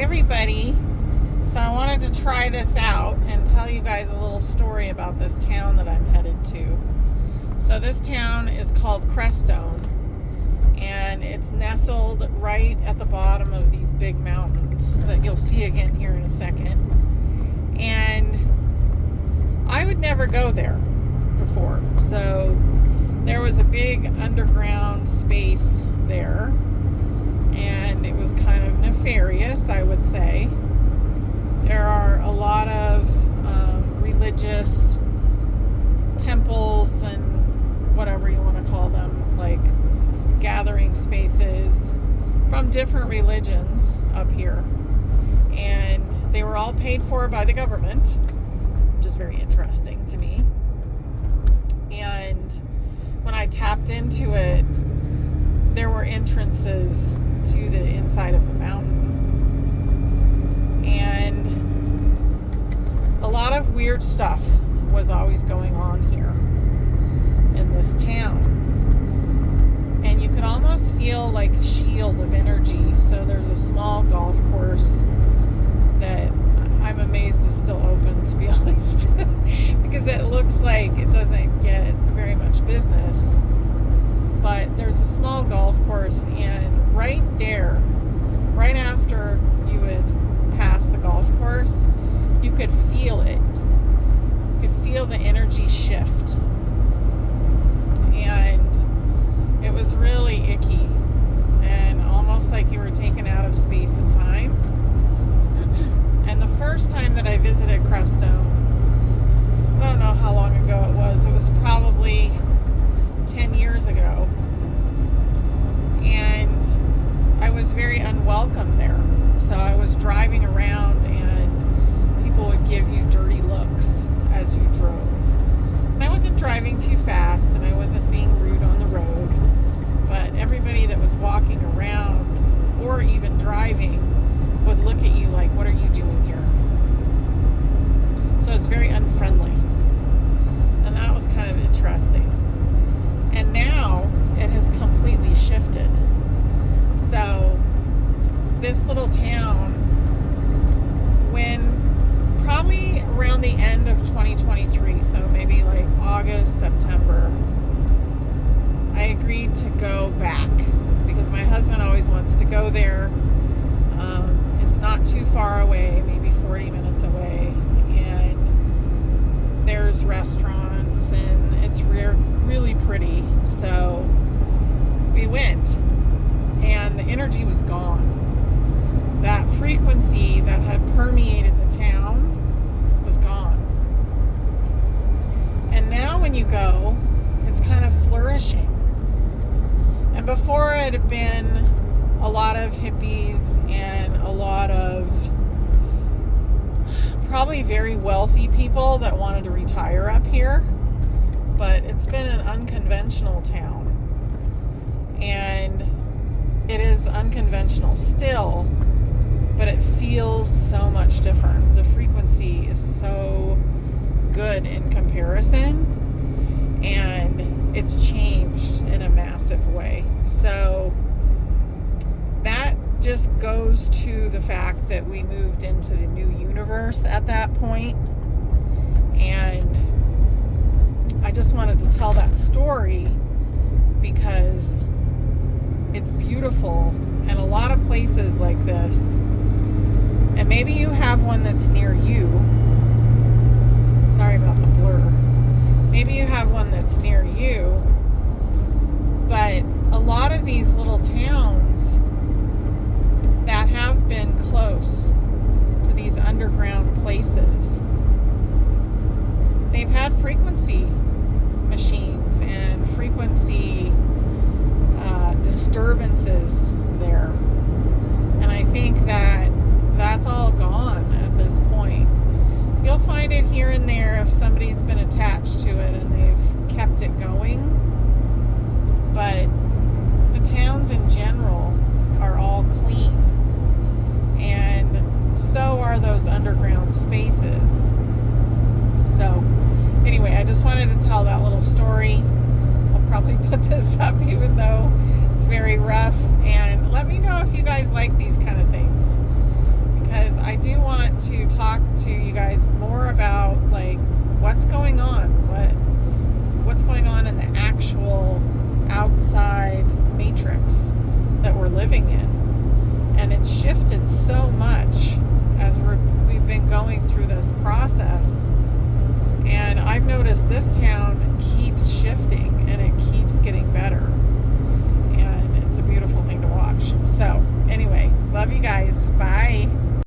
everybody. So I wanted to try this out and tell you guys a little story about this town that I'm headed to. So this town is called Crestone, and it's nestled right at the bottom of these big mountains that you'll see again here in a second. And I would never go there before. So there was a big underground space there, and it was kind of nefarious, I would say. There are a lot of religious temples and whatever you want to call them, like gathering spaces from different religions up here. And they were all paid for by the government, which is very interesting to me. And when I tapped into it, there were entrances to the inside of the mountain. And a lot of weird stuff was always going on here in this town. And you could almost feel like a shield of energy. So there's a small golf course that I'm amazed is still open, to be honest, because it looks like it doesn't get very much business. But there's a small golf course, and right there, right after you would pass the golf course, you could feel it. You could feel the energy shift. And it was really icky and almost like you were taken out of space and time. And the first time that I visited Crestone, I don't know how long ago it was. It was probably 10 years ago. And I was very unwelcome there. So I was driving around and people would give you dirty looks as you drove. And I wasn't driving too fast and I wasn't being rude on the road. But everybody that was walking around or even driving would look at you like, what are you doing here? So it's very unfriendly. And that was kind of interesting. And now it has completely shifted. So this little town, when probably around the end of 2023, so maybe like August, September, I agreed to go back because my husband always wants to go there. It's not too far away, maybe 40 minutes away, and there's restaurants and it's really pretty. So we went, and the energy was gone. That frequency that had permeated the town was gone. And now when you go, it's kind of flourishing. And before it had been a lot of hippies and a lot of probably very wealthy people that wanted to retire up here. But it's been an unconventional town. And it is unconventional still, but it feels so much different. The frequency is so good in comparison, and it's changed in a massive way. So that just goes to the fact that we moved into the new universe at that point. And I just wanted to tell that story because it's beautiful, and a lot of places like this, and maybe you have one that's near you. Sorry about the blur. Maybe you have one that's near you, but a lot of these little towns that have been close to these underground places, they've had frequency machines and frequency disturbances there. And I think that that's all gone at this point. You'll find it here and there if somebody's been attached to it and they've kept it going. But the towns in general are all clean. And so are those underground spaces. So anyway, I just wanted to tell that little story. I'll probably put this up even though it's very rough. And let me know if you guys like these kind of things. what's going on? What's going on in the actual outside matrix that we're living in? And it's shifted so much as we've been going through this process. And I've noticed this town